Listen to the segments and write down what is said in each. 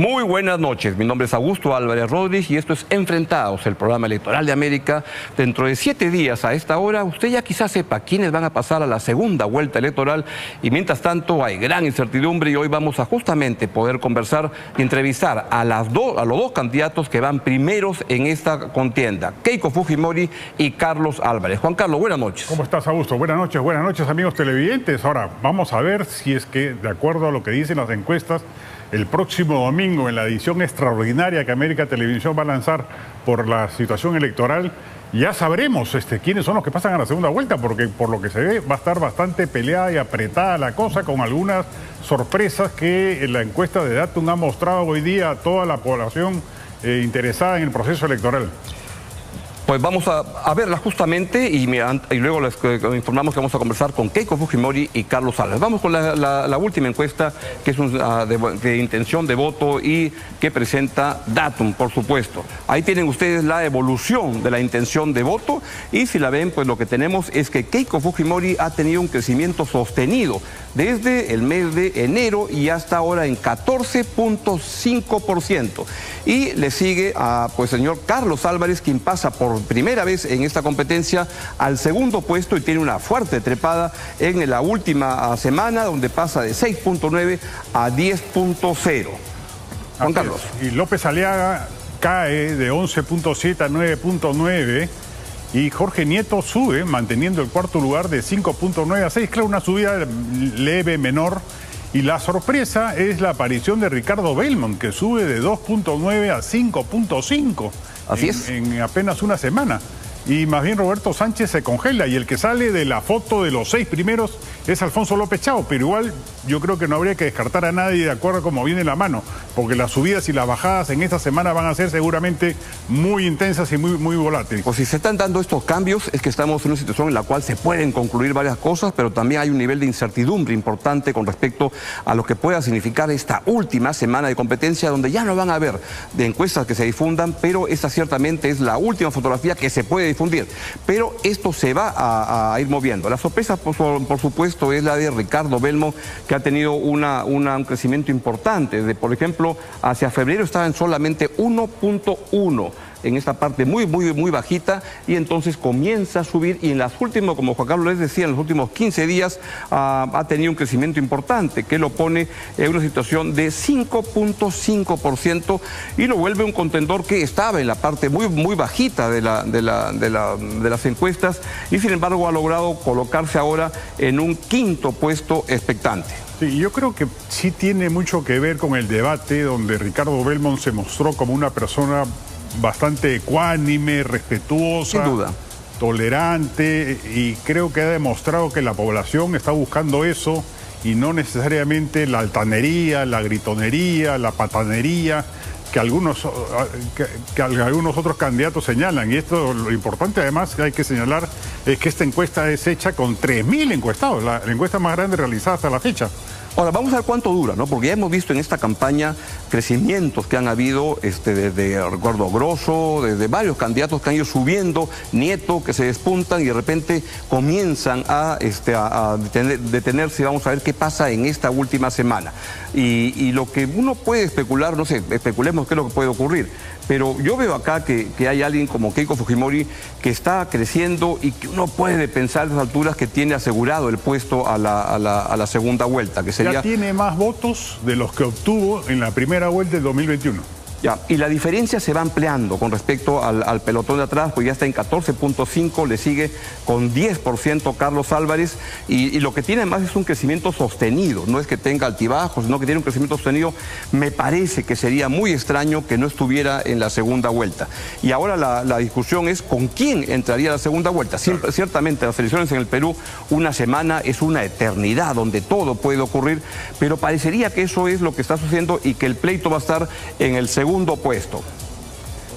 Muy buenas noches, mi nombre es Augusto Álvarez Rodríguez y esto es Enfrentados, el programa electoral de América. Dentro de 7 días a esta hora, usted ya quizás sepa quiénes van a pasar a la segunda vuelta electoral y mientras tanto hay gran incertidumbre y hoy vamos a justamente poder conversar y entrevistar a los dos candidatos que van primeros en esta contienda, Keiko Fujimori y Carlos Álvarez. Juan Carlos, buenas noches. ¿Cómo estás, Augusto? Buenas noches amigos televidentes. Ahora, vamos a ver si es que, de acuerdo a lo que dicen las encuestas, el próximo domingo, en la edición extraordinaria que América Televisión va a lanzar por la situación electoral, ya sabremos quiénes son los que pasan a la segunda vuelta, porque por lo que se ve va a estar bastante peleada y apretada la cosa, con algunas sorpresas que la encuesta de Datum ha mostrado hoy día a toda la población interesada en el proceso electoral. Pues vamos a verla justamente y luego les informamos que vamos a conversar con Keiko Fujimori y Carlos Álvarez. Vamos con la última encuesta, que es de intención de voto y que presenta Datum, por supuesto. Ahí tienen ustedes la evolución de la intención de voto y si la ven, pues lo que tenemos es que Keiko Fujimori ha tenido un crecimiento sostenido desde el mes de enero y hasta ahora en 14.5%. Y le sigue pues señor Carlos Álvarez, quien pasa por primera vez en esta competencia al segundo puesto y tiene una fuerte trepada en la última semana, donde pasa de 6.9 a 10.0. Juan Carlos. Y López Aliaga cae de 11.7 a 9.9 y Jorge Nieto sube, manteniendo el cuarto lugar de 5.9 a 6. Claro, una subida leve, menor. Y la sorpresa es la aparición de Ricardo Belmont, que sube de 2.9 a 5.5. Así es. En apenas una semana. Y más bien Roberto Sánchez se congela y el que sale de la foto de los 6 primeros es Alfonso López Chao, pero igual yo creo que no habría que descartar a nadie de acuerdo a cómo viene la mano, porque las subidas y las bajadas en esta semana van a ser seguramente muy intensas y muy volátiles. Pues si se están dando estos cambios es que estamos en una situación en la cual se pueden concluir varias cosas, pero también hay un nivel de incertidumbre importante con respecto a lo que pueda significar esta última semana de competencia, donde ya no van a haber de encuestas que se difundan, pero esta ciertamente es la última fotografía que se puede difundir, pero esto se va a ir moviendo. La sorpresa, por supuesto, es la de Ricardo Belmont, que ha tenido un crecimiento importante. Por ejemplo, hacia febrero estaba en solamente 1.1. en esta parte muy bajita y entonces comienza a subir y en las últimas, como Juan Carlos les decía, en los últimos 15 días ha tenido un crecimiento importante que lo pone en una situación de 5.5% y lo vuelve un contendor que estaba en la parte muy bajita de las encuestas y sin embargo ha logrado colocarse ahora en un quinto puesto expectante. Sí, yo creo que sí tiene mucho que ver con el debate donde Ricardo Belmont se mostró como una persona bastante ecuánime, respetuosa, sin duda, tolerante, y creo que ha demostrado que la población está buscando eso y no necesariamente la altanería, la gritonería, la patanería que algunos otros candidatos señalan. Y esto, lo importante además que hay que señalar es que esta encuesta es hecha con 3.000 encuestados, la encuesta más grande realizada hasta la fecha. Ahora, vamos a ver cuánto dura, ¿no? Porque ya hemos visto en esta campaña crecimientos que han habido desde Ricardo Grosso, desde varios candidatos que han ido subiendo, Nieto, que se despuntan y de repente comienzan a detenerse. Vamos a ver qué pasa en esta última semana. Y lo que uno puede especular, no sé, especulemos qué es lo que puede ocurrir. Pero yo veo acá que hay alguien como Keiko Fujimori que está creciendo y que uno puede pensar a esas alturas que tiene asegurado el puesto a la segunda vuelta, que sería... Ya tiene más votos de los que obtuvo en la primera vuelta del 2021. Ya, y la diferencia se va ampliando con respecto al pelotón de atrás, pues ya está en 14.5, le sigue con 10% Carlos Álvarez, y lo que tiene además es un crecimiento sostenido, no es que tenga altibajos, sino que tiene un crecimiento sostenido. Me parece que sería muy extraño que no estuviera en la segunda vuelta. Y ahora la discusión es con quién entraría a la segunda vuelta. Ciertamente las elecciones en el Perú, una semana es una eternidad donde todo puede ocurrir, pero parecería que eso es lo que está sucediendo y que el pleito va a estar en el segundo puesto.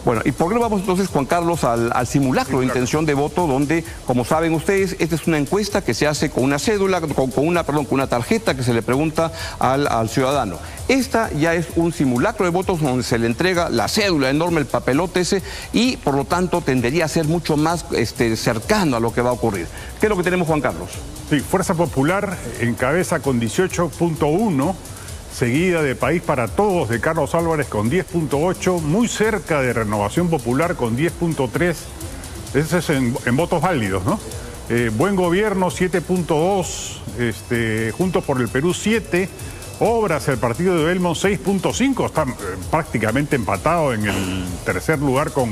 Bueno, ¿y por qué no vamos entonces, Juan Carlos, al simulacro de intención de voto, donde, como saben ustedes, esta es una encuesta que se hace con una cédula, con una tarjeta que se le pregunta al ciudadano? Esta ya es un simulacro de votos donde se le entrega la cédula enorme, el papelote ese, y por lo tanto tendería a ser mucho más cercano a lo que va a ocurrir. ¿Qué es lo que tenemos, Juan Carlos? Sí, Fuerza Popular encabeza con 18.1. seguida de País para Todos de Carlos Álvarez con 10.8, muy cerca de Renovación Popular con 10.3, ese es en votos válidos, ¿no? Buen Gobierno 7.2, Juntos por el Perú 7, Obras, el partido de Belmont 6.5, está prácticamente empatado en el tercer lugar con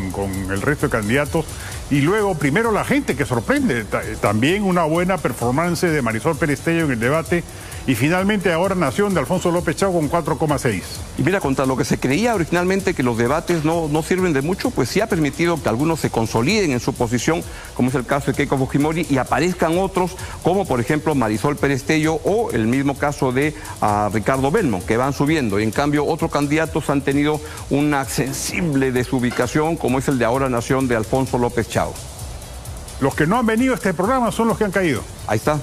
el resto de candidatos. Y luego, primero la gente, que sorprende, también una buena performance de Marisol Perestello en el debate. Y finalmente ahora Nación de Alfonso López Chao con 4.6. Y mira, contra lo que se creía originalmente que los debates no sirven de mucho, pues sí ha permitido que algunos se consoliden en su posición, como es el caso de Keiko Fujimori, y aparezcan otros, como por ejemplo Marisol Perestello o el mismo caso de Ricardo Belmont, que van subiendo. Y en cambio otros candidatos han tenido una sensible desubicación, como es el de ahora Nación de Alfonso López Chao. Los que no han venido a este programa son los que han caído. Ahí está.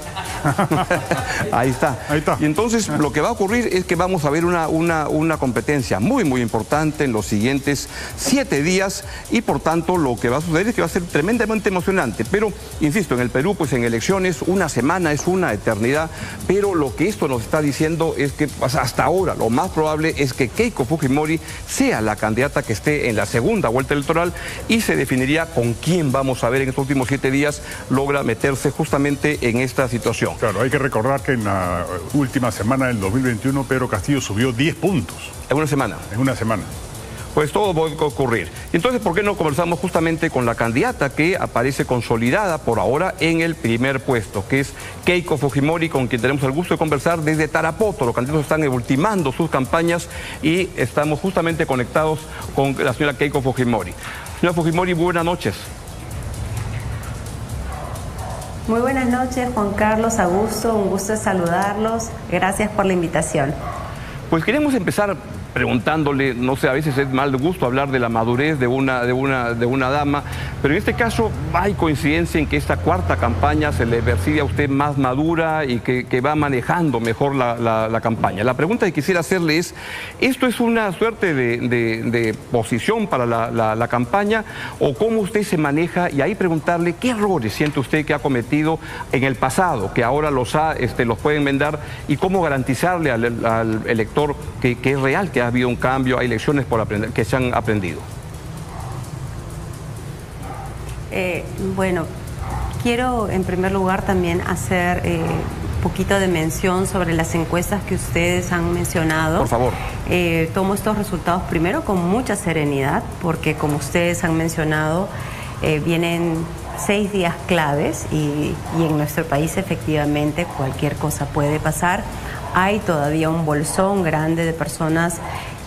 Ahí está. Ahí está. Y entonces lo que va a ocurrir es que vamos a ver una competencia muy, muy importante en los siguientes 7 días y por tanto lo que va a suceder es que va a ser tremendamente emocionante. Pero, insisto, en el Perú, pues en elecciones, una semana es una eternidad, pero lo que esto nos está diciendo es que pues, hasta ahora lo más probable es que Keiko Fujimori sea la candidata que esté en la segunda vuelta electoral y se definiría con quién vamos a ver en estos últimos 7 días logra meterse justamente en esta situación. Claro, hay que recordar que en la última semana del 2021 Pedro Castillo subió 10 puntos. En una semana. En una semana. Pues todo puede ocurrir. Entonces, ¿por qué no conversamos justamente con la candidata que aparece consolidada por ahora en el primer puesto, que es Keiko Fujimori, con quien tenemos el gusto de conversar desde Tarapoto? Los candidatos están ultimando sus campañas y estamos justamente conectados con la señora Keiko Fujimori. Señora Fujimori, buenas noches. Muy buenas noches, Juan Carlos, Augusto, un gusto de saludarlos. Gracias por la invitación. Pues queremos empezar preguntándole, no sé, a veces es mal gusto hablar de la madurez de una dama, pero en este caso hay coincidencia en que esta cuarta campaña se le percibe a usted más madura y que va manejando mejor la campaña. La pregunta que quisiera hacerle es, ¿esto es una suerte de posición para la campaña o cómo usted se maneja? Y ahí preguntarle qué errores siente usted que ha cometido en el pasado, que ahora los puede enmendar, y cómo garantizarle al elector que es real, que ha habido un cambio, hay lecciones por aprender, que se han aprendido. Bueno, quiero en primer lugar también hacer un poquito de mención sobre las encuestas que ustedes han mencionado. Por favor. Tomo estos resultados primero con mucha serenidad, porque como ustedes han mencionado, vienen 6 días claves y en nuestro país efectivamente cualquier cosa puede pasar. Hay todavía un bolsón grande de personas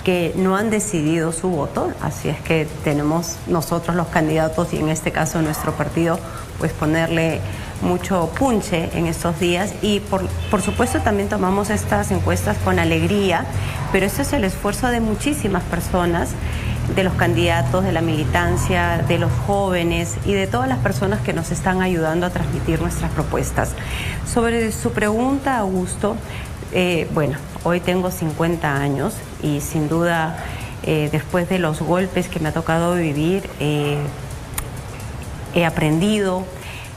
que no han decidido su voto, así es que tenemos nosotros los candidatos y en este caso nuestro partido pues ponerle mucho punche en estos días y por supuesto también tomamos estas encuestas con alegría, pero este es el esfuerzo de muchísimas personas, de los candidatos, de la militancia, de los jóvenes y de todas las personas que nos están ayudando a transmitir nuestras propuestas. Sobre su pregunta, Augusto, bueno, hoy tengo 50 años y sin duda después de los golpes que me ha tocado vivir he aprendido,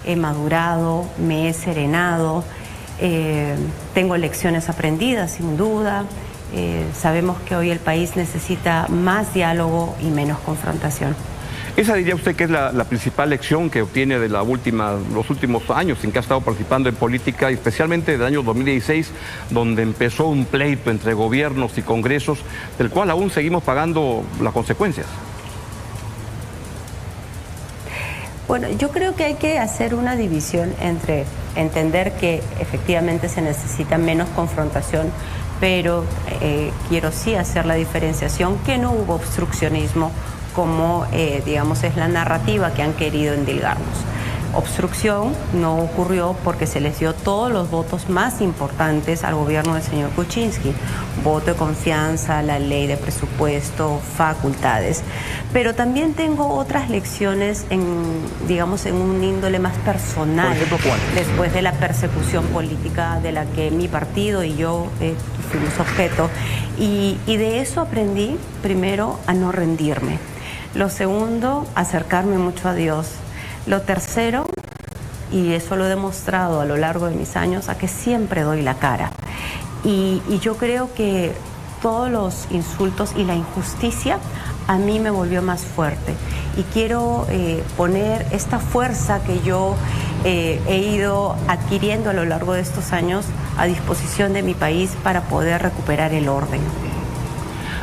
he madurado, me he serenado, tengo lecciones aprendidas sin duda. Sabemos que hoy el país necesita más diálogo y menos confrontación. ¿Esa diría usted que es la principal lección que obtiene de los últimos años en que ha estado participando en política, especialmente del año 2016, donde empezó un pleito entre gobiernos y congresos, del cual aún seguimos pagando las consecuencias? Bueno, yo creo que hay que hacer una división entre entender que efectivamente se necesita menos confrontación, pero quiero sí hacer la diferenciación que no hubo obstruccionismo como, digamos, es la narrativa que han querido endilgarnos. Obstrucción no ocurrió porque se les dio todos los votos más importantes al gobierno del señor Kuczynski. Voto de confianza, la ley de presupuesto, facultades. Pero también tengo otras lecciones digamos, en un índole más personal. ¿Por ejemplo, cuál? Después de la persecución política de la que mi partido y yo fuimos objeto. Y de eso aprendí, primero, a no rendirme. Lo segundo, acercarme mucho a Dios. Lo tercero, y eso lo he demostrado a lo largo de mis años, a que siempre doy la cara. Y yo creo que todos los insultos y la injusticia a mí me volvió más fuerte. Y quiero poner esta fuerza que yo he ido adquiriendo a lo largo de estos años a disposición de mi país para poder recuperar el orden.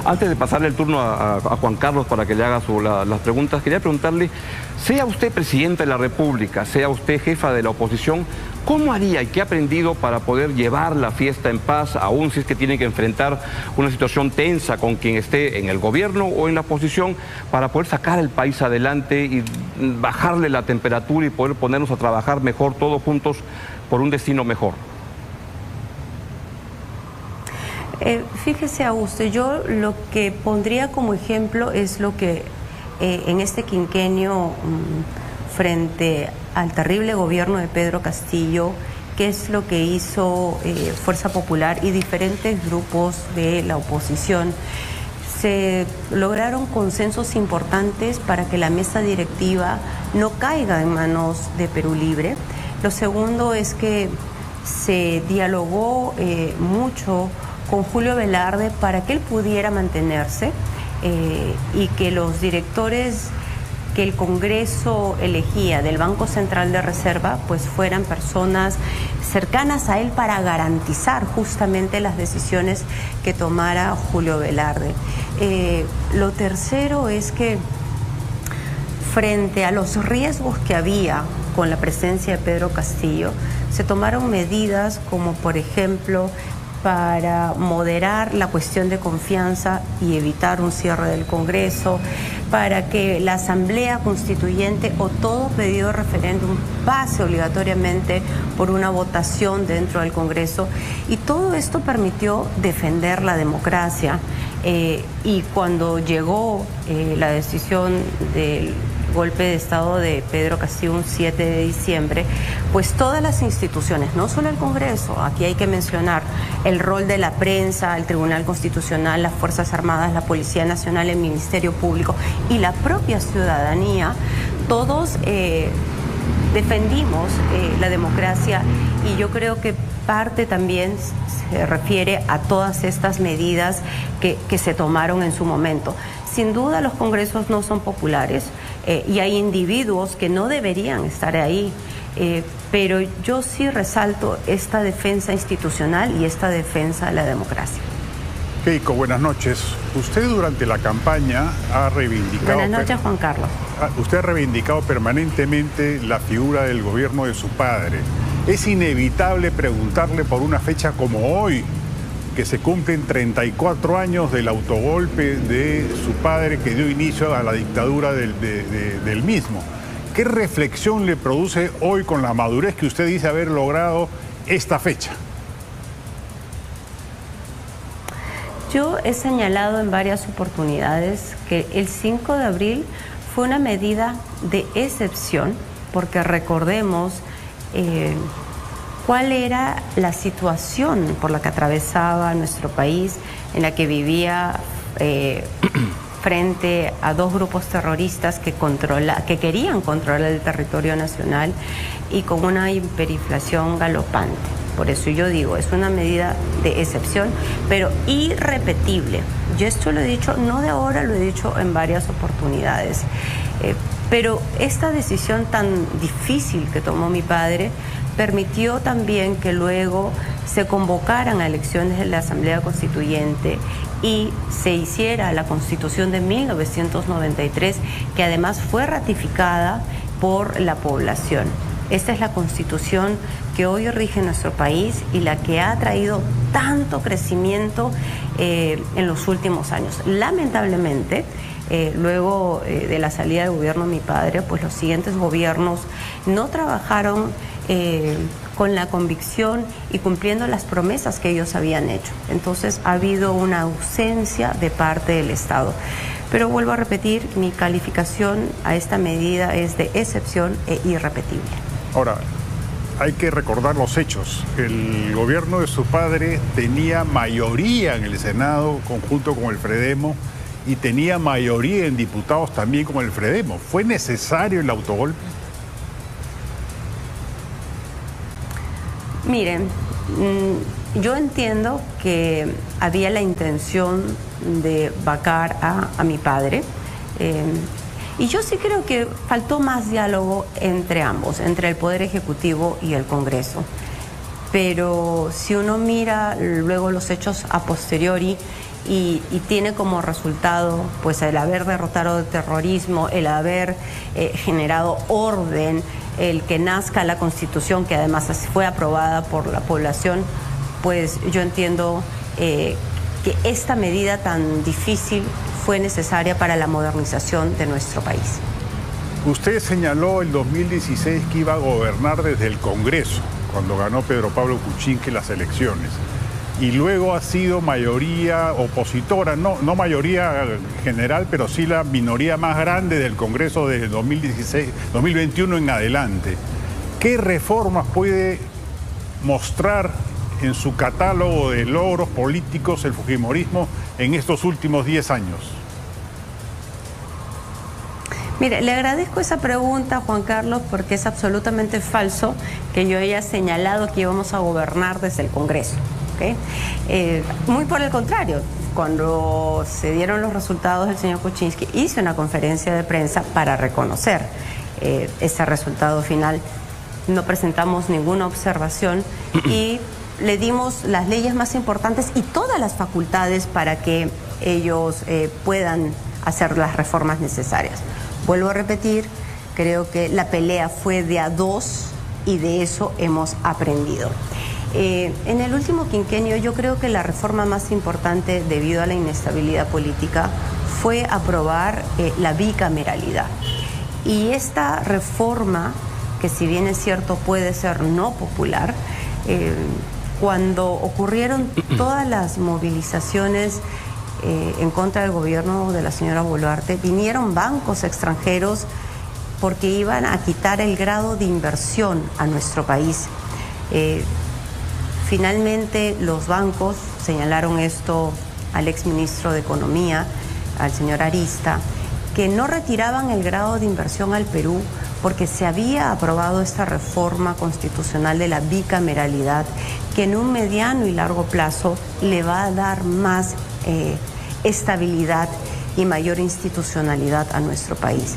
Antes de pasarle el turno a Juan Carlos para que le haga las preguntas, quería preguntarle, sea usted presidente de la República, sea usted jefa de la oposición, ¿cómo haría y qué ha aprendido para poder llevar la fiesta en paz, aún si es que tiene que enfrentar una situación tensa con quien esté en el gobierno o en la oposición, para poder sacar el país adelante y bajarle la temperatura y poder ponernos a trabajar mejor todos juntos por un destino mejor? Fíjese, Augusto, yo lo que pondría como ejemplo es lo que en este quinquenio frente al terrible gobierno de Pedro Castillo, qué es lo que hizo Fuerza Popular y diferentes grupos de la oposición. Se lograron consensos importantes para que la mesa directiva no caiga en manos de Perú Libre. Lo segundo es que se dialogó mucho con Julio Velarde para que él pudiera mantenerse y que los directores que el Congreso elegía del Banco Central de Reserva pues fueran personas cercanas a él para garantizar justamente las decisiones que tomara Julio Velarde. Lo tercero es que frente a los riesgos que había con la presencia de Pedro Castillo, se tomaron medidas como por ejemplo para moderar la cuestión de confianza y evitar un cierre del Congreso, para que la Asamblea Constituyente o todo pedido de referéndum pase obligatoriamente por una votación dentro del Congreso. Y todo esto permitió defender la democracia. Y cuando llegó la decisión del golpe de Estado de Pedro Castillo un 7 de diciembre, pues todas las instituciones, no solo el Congreso, aquí hay que mencionar el rol de la prensa, el Tribunal Constitucional, las Fuerzas Armadas, la Policía Nacional, el Ministerio Público y la propia ciudadanía, todos defendimos la democracia, y yo creo que parte también se refiere a todas estas medidas que se tomaron en su momento. Sin duda los congresos no son populares y hay individuos que no deberían estar ahí, pero yo sí resalto esta defensa institucional y esta defensa de la democracia. Keiko, buenas noches. Usted durante la campaña ha reivindicado... Buenas noches, Juan Carlos. Usted ha reivindicado permanentemente la figura del gobierno de su padre. Es inevitable preguntarle por una fecha como hoy, que se cumplen 34 años del autogolpe de su padre que dio inicio a la dictadura del mismo. ¿Qué reflexión le produce hoy con la madurez que usted dice haber logrado esta fecha? Yo he señalado en varias oportunidades que el 5 de abril fue una medida de excepción, porque recordemos cuál era la situación por la que atravesaba nuestro país, en la que vivía frente a dos grupos terroristas que querían controlar el territorio nacional y con una hiperinflación galopante. Por eso yo digo, es una medida de excepción, pero irrepetible. Yo esto lo he dicho, no de ahora, lo he dicho en varias oportunidades. Pero esta decisión tan difícil que tomó mi padre permitió también que luego se convocaran a elecciones de la Asamblea Constituyente y se hiciera la Constitución de 1993, que además fue ratificada por la población. Esta es la Constitución que hoy rige nuestro país y la que ha traído tanto crecimiento en los últimos años. Lamentablemente, luego de la salida del gobierno de mi padre, pues los siguientes gobiernos no trabajaron con la convicción y cumpliendo las promesas que ellos habían hecho. Entonces ha habido una ausencia de parte del Estado. Pero vuelvo a repetir, mi calificación a esta medida es de excepción e irrepetible. Ahora, hay que recordar los hechos. El gobierno de su padre tenía mayoría en el Senado conjunto con el Fredemo y tenía mayoría en diputados también con el Fredemo. ¿Fue necesario el autogolpe? Miren, yo entiendo que había la intención de vacar a mi padre. Y yo sí creo que faltó más diálogo entre ambos, entre el Poder Ejecutivo y el Congreso. Pero si uno mira luego los hechos a posteriori y tiene como resultado pues el haber derrotado el terrorismo, el haber generado orden, el que nazca la Constitución, que además fue aprobada por la población, pues yo entiendo que esta medida tan difícil fue necesaria para la modernización de nuestro país. Usted señaló el 2016 que iba a gobernar desde el Congreso, cuando ganó Pedro Pablo Kuczynski las elecciones. Y luego ha sido mayoría opositora, no mayoría general, pero sí la minoría más grande del Congreso desde 2021 en adelante. ¿Qué reformas puede mostrar en su catálogo de logros políticos el fujimorismo en estos últimos 10 años? Mire, le agradezco esa pregunta, Juan Carlos, porque es absolutamente falso que yo haya señalado que íbamos a gobernar desde el Congreso. ¿Okay? Muy por el contrario, cuando se dieron los resultados del señor Kuczynski, hice una conferencia de prensa para reconocer ese resultado final. No presentamos ninguna observación y le dimos las leyes más importantes y todas las facultades para que ellos puedan hacer las reformas necesarias. Vuelvo a repetir, creo que la pelea fue de a dos y de eso hemos aprendido. En el último quinquenio yo creo que la reforma más importante debido a la inestabilidad política fue aprobar la bicameralidad. Y esta reforma, que si bien es cierto puede ser no popular, cuando ocurrieron todas las movilizaciones en contra del gobierno de la señora Boluarte, vinieron bancos extranjeros porque iban a quitar el grado de inversión a nuestro país. Finalmente los bancos señalaron esto al exministro de Economía, al señor Arista, que no retiraban el grado de inversión al Perú porque se había aprobado esta reforma constitucional de la bicameralidad que en un mediano y largo plazo le va a dar más estabilidad y mayor institucionalidad a nuestro país.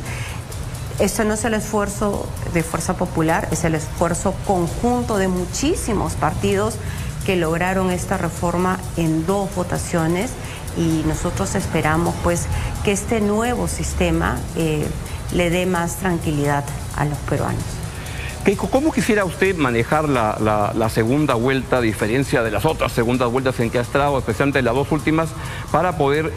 Esto no es el esfuerzo de Fuerza Popular, es el esfuerzo conjunto de muchísimos partidos que lograron esta reforma en 2 votaciones y nosotros esperamos pues que este nuevo sistema le dé más tranquilidad a los peruanos. Keiko, ¿cómo quisiera usted manejar la segunda vuelta, a diferencia de las otras segundas vueltas en que ha estado, especialmente las 2 últimas, para poder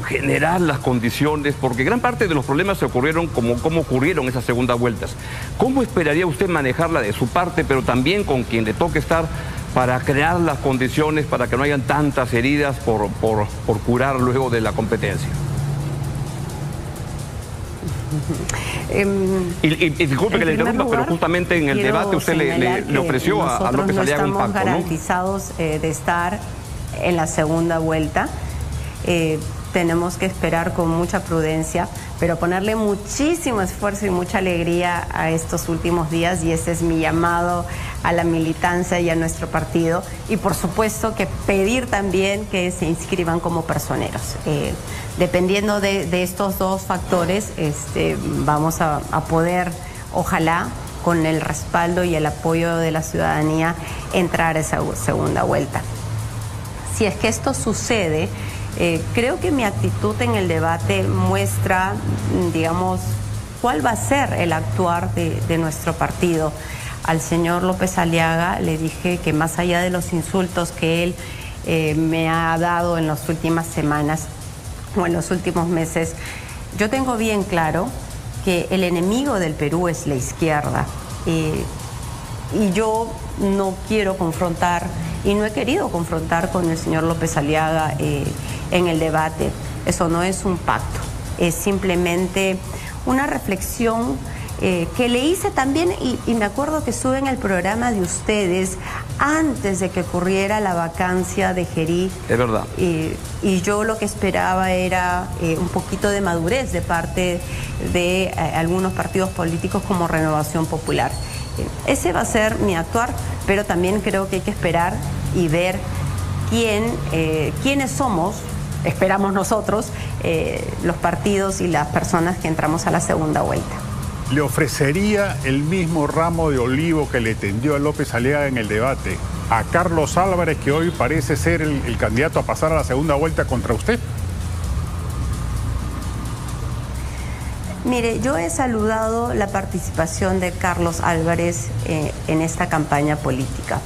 generar las condiciones? Porque gran parte de los problemas se ocurrieron como ocurrieron esas segundas vueltas. ¿Cómo esperaría usted manejarla de su parte, pero también con quien le toque estar, para crear las condiciones para que no hayan tantas heridas por curar luego de la competencia? Y disculpe que le interrumpa, pero justamente en el debate usted le ofreció a López Aliaga un pacto, ¿no? Nosotros no estamos garantizados de estar en la segunda vuelta. Tenemos que esperar con mucha prudencia, pero ponerle muchísimo esfuerzo y mucha alegría a estos últimos días, y ese es mi llamado a la militancia y a nuestro partido, y por supuesto que pedir también que se inscriban como personeros. Dependiendo de estos 2 factores, vamos a poder, ojalá, con el respaldo y el apoyo de la ciudadanía, entrar a esa segunda vuelta. Si es que esto sucede, creo que mi actitud en el debate muestra, digamos, cuál va a ser el actuar de nuestro partido. Al señor López Aliaga le dije que más allá de los insultos que él me ha dado en las últimas semanas o en los últimos meses, yo tengo bien claro que el enemigo del Perú es la izquierda. Y yo no quiero confrontar y no he querido confrontar con el señor López Aliaga en el debate. Eso no es un pacto, es simplemente una reflexión que le hice también, y me acuerdo que estuve en el programa de ustedes antes de que ocurriera la vacancia de Gerí. Es verdad. Y yo lo que esperaba era un poquito de madurez de parte de algunos partidos políticos como Renovación Popular. Ese va a ser mi actuar, pero también creo que hay que esperar y ver quiénes somos, esperamos nosotros, los partidos y las personas que entramos a la segunda vuelta. ¿Le ofrecería el mismo ramo de olivo que le tendió a López Aliaga en el debate a Carlos Álvarez, que hoy parece ser el candidato a pasar a la segunda vuelta contra usted? Mire, yo he saludado la participación de Carlos Álvarez en esta campaña política,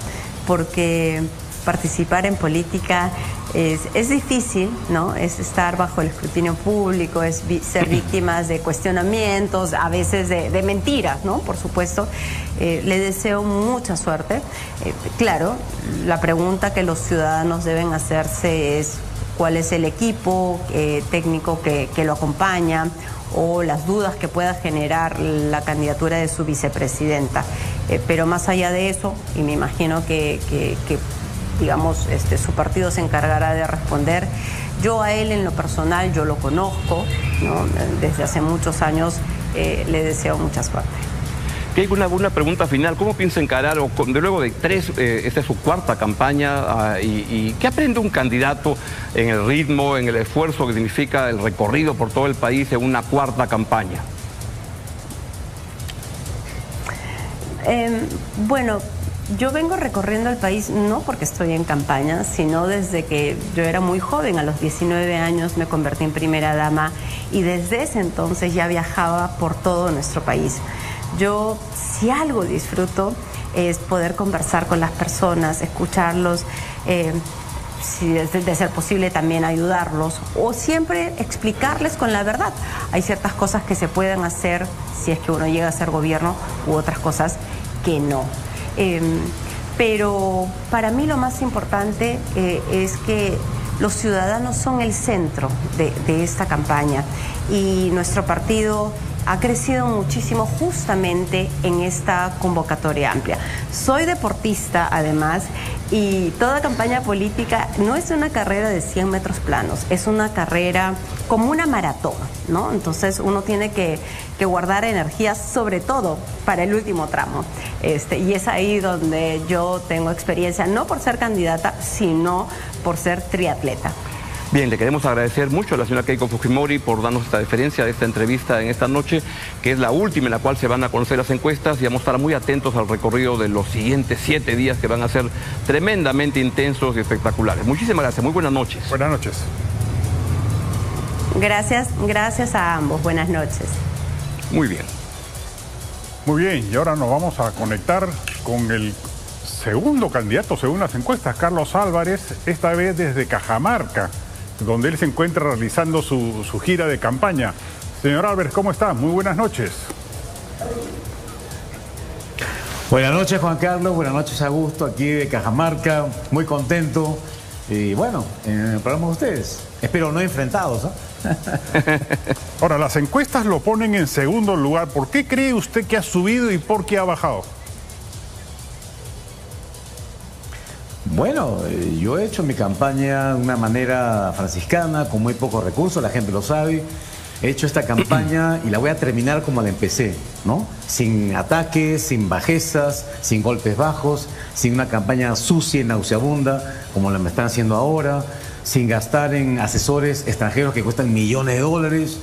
porque participar en política es difícil, ¿no? Es estar bajo el escrutinio público, es ser víctimas de cuestionamientos, a veces de mentiras, ¿no? Por supuesto, le deseo mucha suerte. Claro, la pregunta que los ciudadanos deben hacerse es cuál es el equipo técnico que lo acompaña, o las dudas que pueda generar la candidatura de su vicepresidenta. Pero más allá de eso, y me imagino que digamos, su partido se encargará de responder. Yo a él en lo personal, yo lo conozco, ¿no? Desde hace muchos años, le deseo mucha suerte. ¿Qué una pregunta final? ¿Cómo piensa encarar, de luego de esta es su cuarta campaña, y qué aprende un candidato en el ritmo, en el esfuerzo que significa el recorrido por todo el país en una cuarta campaña? Bueno, yo vengo recorriendo el país no porque estoy en campaña, sino desde que yo era muy joven. A los 19 años me convertí en primera dama y desde ese entonces ya viajaba por todo nuestro país. Yo, si algo disfruto, es poder conversar con las personas, escucharlos, si de ser posible también ayudarlos, o siempre explicarles con la verdad. Hay ciertas cosas que se pueden hacer si es que uno llega a ser gobierno, u otras cosas que no. Pero para mí lo más importante es que los ciudadanos son el centro de esta campaña, y nuestro partido ha crecido muchísimo justamente en esta convocatoria amplia. Soy deportista además, y toda campaña política no es una carrera de 100 metros planos, es una carrera como una maratón, ¿no? Entonces uno tiene que guardar energía, sobre todo para el último tramo. Y es ahí donde yo tengo experiencia, no por ser candidata, sino por ser triatleta. Bien, le queremos agradecer mucho a la señora Keiko Fujimori por darnos esta deferencia de esta entrevista en esta noche, que es la última en la cual se van a conocer las encuestas, y vamos a estar muy atentos al recorrido de los siguientes 7 días, que van a ser tremendamente intensos y espectaculares. Muchísimas gracias, muy buenas noches. Buenas noches. Gracias a ambos, buenas noches. Muy bien. Muy bien, y ahora nos vamos a conectar con el segundo candidato según las encuestas, Carlos Álvarez, esta vez desde Cajamarca, donde él se encuentra realizando su gira de campaña. Señor Álvarez, ¿cómo está? Muy buenas noches. Buenas noches, Juan Carlos. Buenas noches, Augusto, aquí de Cajamarca. Muy contento. Y bueno, en el programa de ustedes. Espero no enfrentados, ¿eh? Ahora, las encuestas lo ponen en segundo lugar. ¿Por qué cree usted que ha subido y por qué ha bajado? Bueno, yo he hecho mi campaña de una manera franciscana, con muy pocos recursos, la gente lo sabe. He hecho esta campaña y la voy a terminar como la empecé, ¿no? Sin ataques, sin bajezas, sin golpes bajos, sin una campaña sucia y nauseabunda como la me están haciendo ahora, sin gastar en asesores extranjeros que cuestan millones de dólares,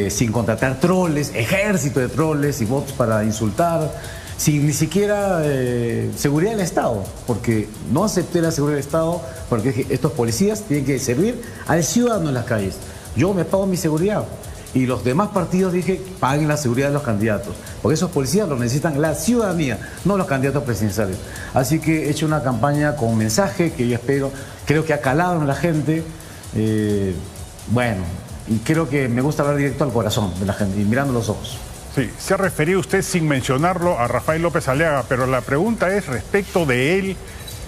sin contratar troles, ejército de troles y bots para insultar, sin ni siquiera seguridad del Estado, porque no acepté la seguridad del Estado, porque estos policías tienen que servir al ciudadano en las calles. Yo me pago mi seguridad, y los demás partidos dije paguen la seguridad de los candidatos, porque esos policías los necesitan la ciudadanía, no los candidatos presidenciales. Así que he hecho una campaña con mensaje que yo creo que ha calado en la gente, bueno, y creo que me gusta hablar directo al corazón de la gente y mirando los ojos. Sí, se ha referido usted sin mencionarlo a Rafael López Aliaga, pero la pregunta es respecto de él,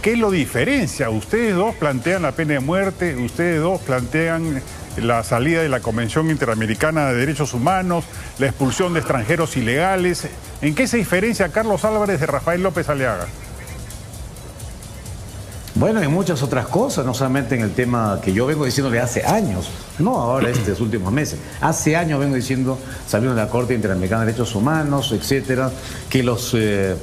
¿qué lo diferencia? Ustedes dos plantean la pena de muerte, ustedes dos plantean la salida de la Convención Interamericana de Derechos Humanos, la expulsión de extranjeros ilegales. ¿En qué se diferencia Carlos Álvarez de Rafael López Aliaga? Bueno, en muchas otras cosas, no solamente en el tema que yo vengo diciéndole hace años, no ahora estos últimos meses, hace años vengo diciendo, salió en la Corte Interamericana de Derechos Humanos, etcétera, que los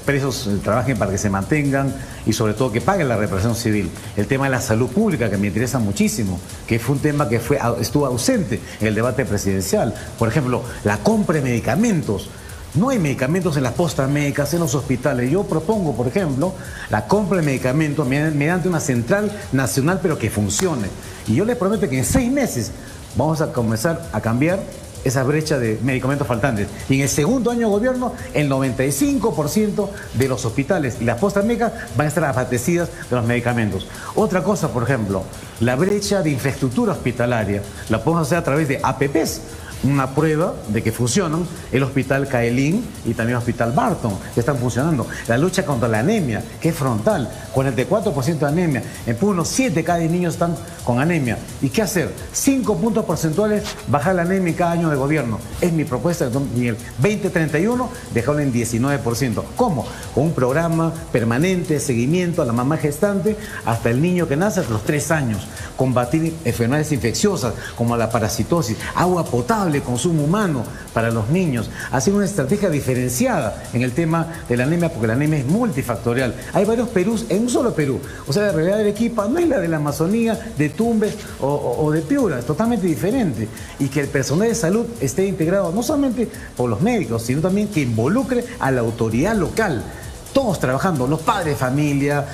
presos trabajen para que se mantengan y sobre todo que paguen la reparación civil. El tema de la salud pública, que me interesa muchísimo, que fue un tema que estuvo ausente en el debate presidencial. Por ejemplo, la compra de medicamentos. No hay medicamentos en las postas médicas, en los hospitales. Yo propongo, por ejemplo, la compra de medicamentos mediante una central nacional, pero que funcione. Y yo les prometo que en 6 meses vamos a comenzar a cambiar esa brecha de medicamentos faltantes. Y en el segundo año de gobierno, el 95% de los hospitales y las postas médicas van a estar abastecidas de los medicamentos. Otra cosa, por ejemplo, la brecha de infraestructura hospitalaria la podemos hacer a través de APPs. Una prueba de que funcionan el Hospital Caelín y también el Hospital Barton, que están funcionando. La lucha contra la anemia, que es frontal, 44% de anemia. En Puno, 7 cada 10 niños están con anemia. ¿Y qué hacer? 5 puntos porcentuales, bajar la anemia cada año de gobierno. Es mi propuesta, y el 2031, dejarlo en 19%. ¿Cómo? Con un programa permanente de seguimiento a la mamá gestante hasta el niño que nace hasta los 3 años. Combatir enfermedades infecciosas como la parasitosis, agua potable, consumo humano para los niños, hacer una estrategia diferenciada en el tema de la anemia, porque la anemia es multifactorial. Hay varios Perús en un solo Perú. O sea, la realidad de Arequipa no es la de la Amazonía, de Tumbes o de Piura, es totalmente diferente. Y que el personal de salud esté integrado no solamente por los médicos, sino también que involucre a la autoridad local. Todos trabajando, los padres de familia,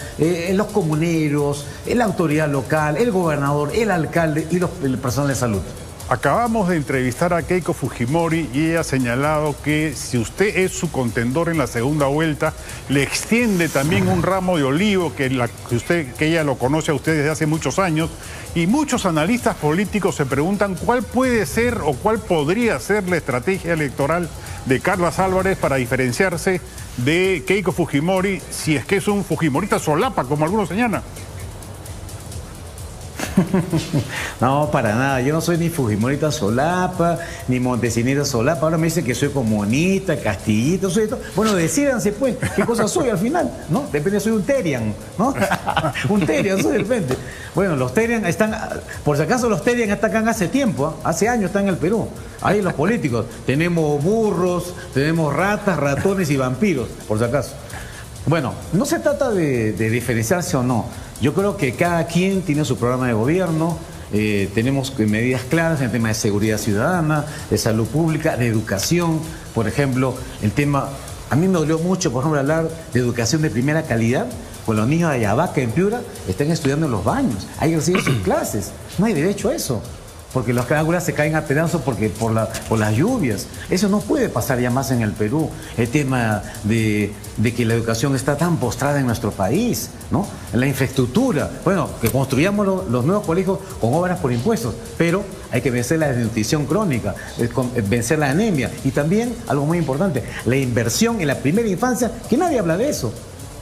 los comuneros, la autoridad local, el gobernador, el alcalde y el personal de salud. Acabamos de entrevistar a Keiko Fujimori y ella ha señalado que si usted es su contendor en la segunda vuelta, le extiende también un ramo de olivo que ella lo conoce a usted desde hace muchos años. Y muchos analistas políticos se preguntan cuál puede ser o cuál podría ser la estrategia electoral de Carlos Álvarez para diferenciarse de Keiko Fujimori, si es que es un fujimorista solapa, como algunos señalan. No, para nada. Yo no soy ni fujimorista solapa, ni montesinita solapa. Ahora me dicen que soy comunista, castillito, soy esto. Bueno, decídanse pues, qué cosa soy al final, ¿no? Depende, soy un Terian, ¿no? Un Terian soy de repente. Bueno, los Terian están, por si acaso los Terian están acá hace tiempo, ¿eh? Hace años están en el Perú. Ahí los políticos. Tenemos burros, tenemos ratas, ratones y vampiros, por si acaso. Bueno, no se trata de diferenciarse o no. Yo creo que cada quien tiene su programa de gobierno, tenemos medidas claras en el tema de seguridad ciudadana, de salud pública, de educación. Por ejemplo, el tema, a mí me dolió mucho, por ejemplo, hablar de educación de primera calidad, con los niños de Ayabaca, en Piura, están estudiando en los baños, hay que recibir sus clases, no hay derecho a eso. Porque las aulas se caen a pedazos por las lluvias. Eso no puede pasar ya más en el Perú. El tema de que la educación está tan postrada en nuestro país, ¿no? La infraestructura. Bueno, que construyamos los nuevos colegios con obras por impuestos, pero hay que vencer la desnutrición crónica, vencer la anemia. Y también, algo muy importante, la inversión en la primera infancia, que nadie habla de eso,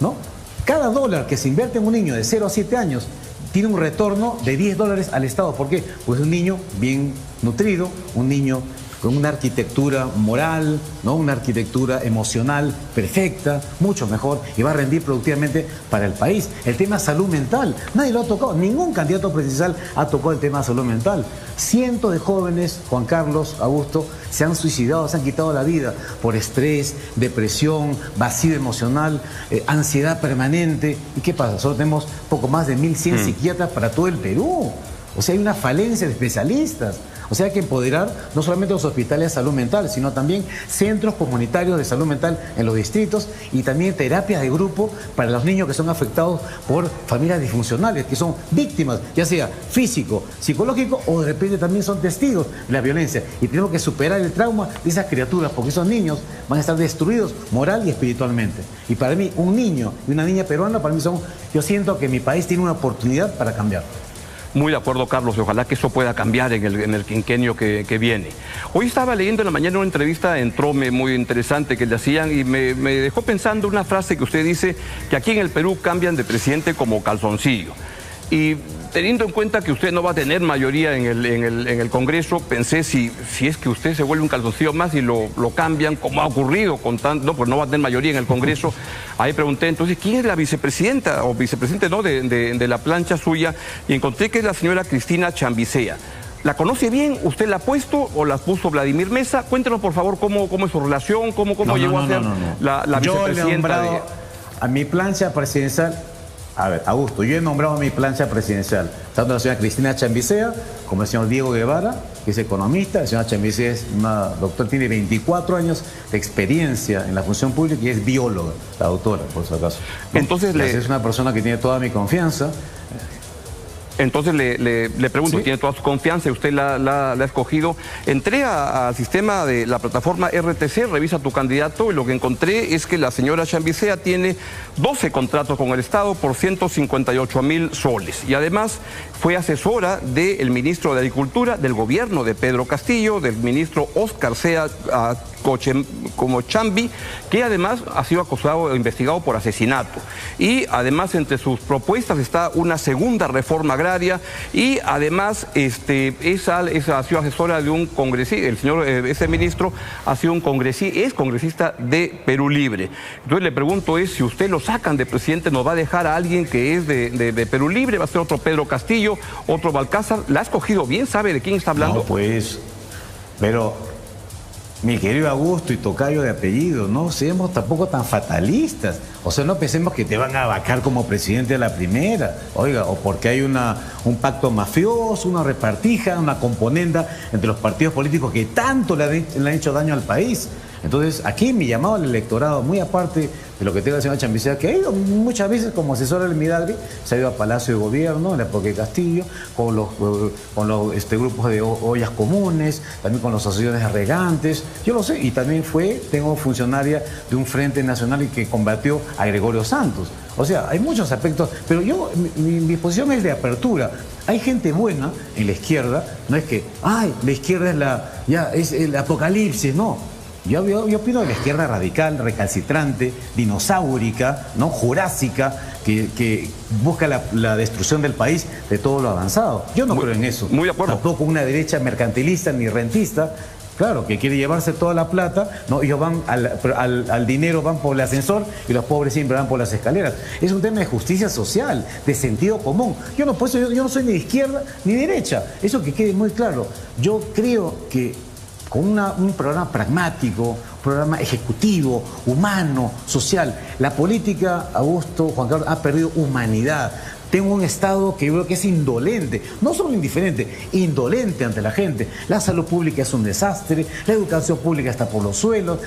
¿no? Cada dólar que se invierte en un niño de 0 a 7 años, tiene un retorno de $10 al Estado. ¿Por qué? Pues un niño bien nutrido, un niño con una arquitectura moral, ¿no? Una arquitectura emocional perfecta, mucho mejor, y va a rendir productivamente para el país. El tema salud mental, nadie lo ha tocado, ningún candidato presidencial ha tocado el tema de salud mental. Cientos de jóvenes, Juan Carlos, Augusto, se han suicidado, se han quitado la vida por estrés, depresión, vacío emocional, ansiedad permanente. ¿Y qué pasa? Solo tenemos poco más de 1.100 psiquiatras para todo el Perú. O sea, hay una falencia de especialistas. O sea, hay que empoderar no solamente los hospitales de salud mental, sino también centros comunitarios de salud mental en los distritos y también terapias de grupo para los niños que son afectados por familias disfuncionales, que son víctimas, ya sea físico, psicológico o de repente también son testigos de la violencia. Y tenemos que superar el trauma de esas criaturas, porque esos niños van a estar destruidos moral y espiritualmente. Y para mí, un niño y una niña peruana, para mí yo siento que mi país tiene una oportunidad para cambiar. Muy de acuerdo, Carlos, y ojalá que eso pueda cambiar en el quinquenio que viene. Hoy estaba leyendo en la mañana una entrevista en Trome muy interesante que le hacían y me dejó pensando una frase que usted dice, que aquí en el Perú cambian de presidente como calzoncillo. Y teniendo en cuenta que usted no va a tener mayoría en el Congreso, pensé si es que usted se vuelve un calzoncillo más y lo cambian, como ha ocurrido con tanto, no, pues no va a tener mayoría en el Congreso. Ahí pregunté entonces, ¿quién es la vicepresidenta o vicepresidente no de la plancha suya? Y encontré que es la señora Cristina Chambicea. ¿La conoce bien? ¿Usted la ha puesto o la puso Vladimir Mesa? Cuéntenos, por favor, cómo es su relación, cómo llegó a ser la yo vicepresidenta. Yo he nombrado a mi plancha presidencial. A ver, Augusto, yo he nombrado a mi plancha presidencial tanto a la señora Cristina Chambicea como al señor Diego Guevara, que es economista. La señora Chambicea es una doctora, tiene 24 años de experiencia en la función pública y es bióloga, la doctora, por si acaso, ¿no? Entonces es una persona que tiene toda mi confianza. Entonces le pregunto, ¿sí? Tiene toda su confianza y usted la ha escogido. Entré al sistema de la plataforma RTC, revisa tu candidato, y lo que encontré es que la señora Chambicea tiene 12 contratos con el Estado por 158.000 soles. Y además fue asesora del ministro de Agricultura, del gobierno de Pedro Castillo, del ministro Óscar Sea Comochambi, que además ha sido acusado o investigado por asesinato. Y además entre sus propuestas está una segunda reforma agraria y además esa ha sido asesora de un congresista, el señor, ese ministro ha sido es congresista de Perú Libre. Entonces le pregunto si usted lo sacan de presidente, ¿nos va a dejar a alguien que es de Perú Libre? ¿Va a ser otro Pedro Castillo, otro Balcázar? ¿La ha escogido bien? ¿Sabe de quién está hablando? No, pues, pero mi querido Augusto y tocayo de apellido, no seamos tampoco tan fatalistas. O sea, no pensemos que te van a vacar como presidente a la primera. Oiga, o porque hay un pacto mafioso, una repartija, una componenda entre los partidos políticos que tanto le han hecho daño al país. Entonces, aquí mi llamado al electorado, muy aparte de lo que tenga la señora Chambicea, que ha ido muchas veces como asesora del Midagri, se ha ido a Palacio de Gobierno, en la época de Castillo, con los grupos de ollas comunes, también con las asociaciones regantes, yo lo sé, y también tengo funcionaria de un Frente Nacional y que combatió a Gregorio Santos. O sea, hay muchos aspectos, pero mi posición es de apertura. Hay gente buena en la izquierda, no es que, la izquierda es el apocalipsis, no. Yo opino de la izquierda radical, recalcitrante, dinosaurica, ¿no? Jurásica, que busca la destrucción del país de todo lo avanzado. Yo no creo en eso. Muy de acuerdo. Tampoco una derecha mercantilista ni rentista. Claro, que quiere llevarse toda la plata, ¿no? Ellos van al dinero, van por el ascensor y los pobres siempre van por las escaleras. Es un tema de justicia social, de sentido común. Yo no soy ni de izquierda ni de derecha. Eso que quede muy claro. Yo creo que con un programa pragmático, un programa ejecutivo, humano, social. La política, Augusto, Juan Carlos, ha perdido humanidad. Tengo un Estado que yo creo que es indolente, no solo indiferente, indolente ante la gente. La salud pública es un desastre, la educación pública está por los suelos,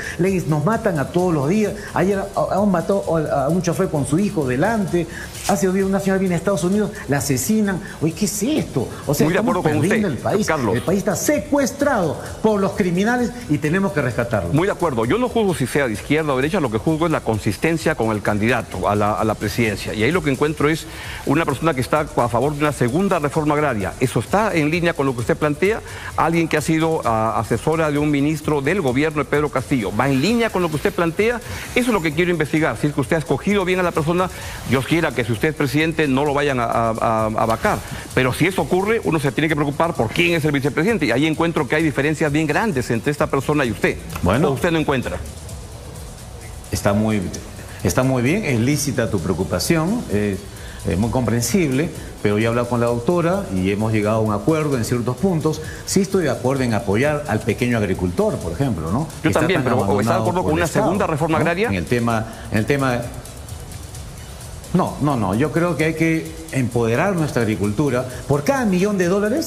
nos matan a todos los días. Ayer aún mató a un chofer con su hijo delante, hace 2 días una señora viene a Estados Unidos, la asesinan. Oye, ¿qué es esto? O sea, estamos perdiendo el país. Carlos. El país está secuestrado por los criminales y tenemos que rescatarlo. Muy de acuerdo. Yo no juzgo si sea de izquierda o derecha, lo que juzgo es la consistencia con el candidato a la presidencia. Y ahí lo que encuentro es una persona que está a favor de una segunda reforma agraria. Eso está en línea con lo que usted plantea. Alguien que ha sido asesora de un ministro del gobierno de Pedro Castillo. ¿Va en línea con lo que usted plantea? Eso es lo que quiero investigar. Si es que usted ha escogido bien a la persona, Dios quiera que si usted es presidente no lo vayan a vacar. Pero si eso ocurre, uno se tiene que preocupar por quién es el vicepresidente. Y ahí encuentro que hay diferencias bien grandes entre esta persona y usted. Bueno, ¿o usted no encuentra? Está muy bien, es lícita tu preocupación. Es muy comprensible, pero ya he hablado con la doctora y hemos llegado a un acuerdo en ciertos puntos. Sí estoy de acuerdo en apoyar al pequeño agricultor, por ejemplo, ¿no? Yo también, pero ¿está de acuerdo con una segunda reforma agraria? En el tema... No, yo creo que hay que empoderar nuestra agricultura. Por cada $1.000.000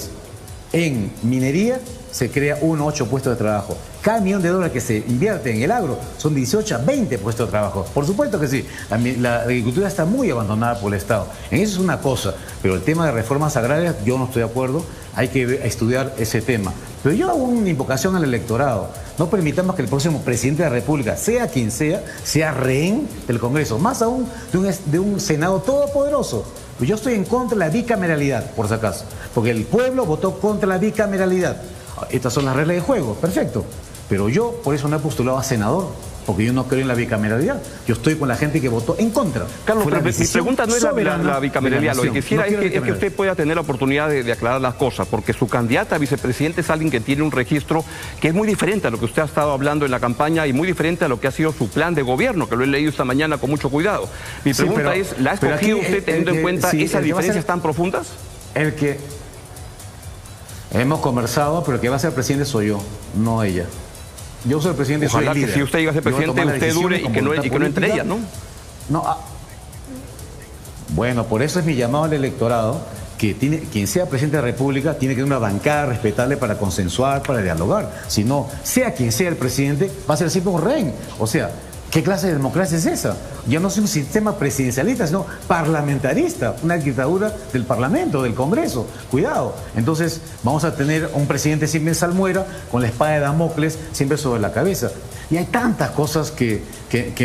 en minería se crea 1 a 8 puestos de trabajo. Cada $1.000.000 que se invierte en el agro son 18 a 20 puestos de trabajo. Por supuesto que sí, la agricultura está muy abandonada por el Estado. En eso es una cosa, pero el tema de reformas agrarias yo no estoy de acuerdo, hay que estudiar ese tema. Pero yo hago una invocación al electorado. No permitamos que el próximo presidente de la República, sea quien sea rehén del Congreso, más aún de un Senado todopoderoso. Yo estoy en contra de la bicameralidad, por si acaso, porque el pueblo votó contra la bicameralidad. Estas son las reglas de juego, perfecto. Pero yo por eso no he postulado a senador. porque yo no creo en la bicameralidad. Yo estoy con la gente que votó en contra. Carlos, pero mi pregunta no es la bicameralidad. Lo que quisiera es que usted pueda tener la oportunidad de aclarar las cosas, porque su candidata a vicepresidente es alguien que tiene un registro que es muy diferente a lo que usted ha estado hablando en la campaña y muy diferente a lo que ha sido su plan de gobierno, que lo he leído esta mañana con mucho cuidado. Mi pregunta es, ¿la ha escogido usted teniendo en cuenta esas diferencias tan profundas? El que hemos conversado, pero el que va a ser presidente soy yo, no ella. Yo soy el presidente. Ojalá soy el líder. Que si usted llega a ser presidente, usted dure y que no entre ella, ¿no? No. Bueno, por eso es mi llamado al electorado, que quien sea presidente de la República tiene que tener una bancada respetable para consensuar, para dialogar. Si no, sea quien sea el presidente, va a ser siempre un rehén. O sea, ¿qué clase de democracia es esa? Ya no es un sistema presidencialista, sino parlamentarista, una dictadura del Parlamento, del Congreso. Cuidado. Entonces vamos a tener un presidente siempre en salmuera, con la espada de Damocles siempre sobre la cabeza. Y hay tantas cosas que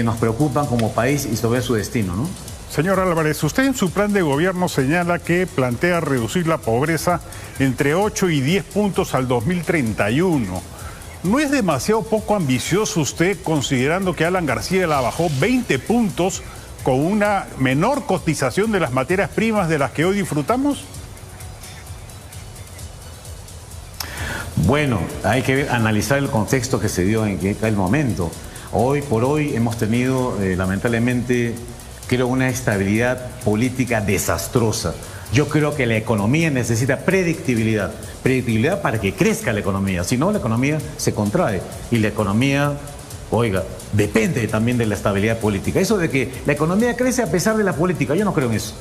nos preocupan como país y sobre su destino, ¿no? Señor Álvarez, usted en su plan de gobierno señala que plantea reducir la pobreza entre 8 y 10 puntos al 2031. ¿No es demasiado poco ambicioso usted, considerando que Alan García la bajó 20 puntos con una menor cotización de las materias primas de las que hoy disfrutamos? Bueno, hay que analizar el contexto que se dio en aquel momento. Hoy por hoy hemos tenido, lamentablemente, creo, una estabilidad política desastrosa. Yo creo que la economía necesita predictibilidad. Predictibilidad para que crezca la economía. Si no, la economía se contrae. Y la economía, oiga, depende también de la estabilidad política. Eso de que la economía crece a pesar de la política, yo no creo en eso.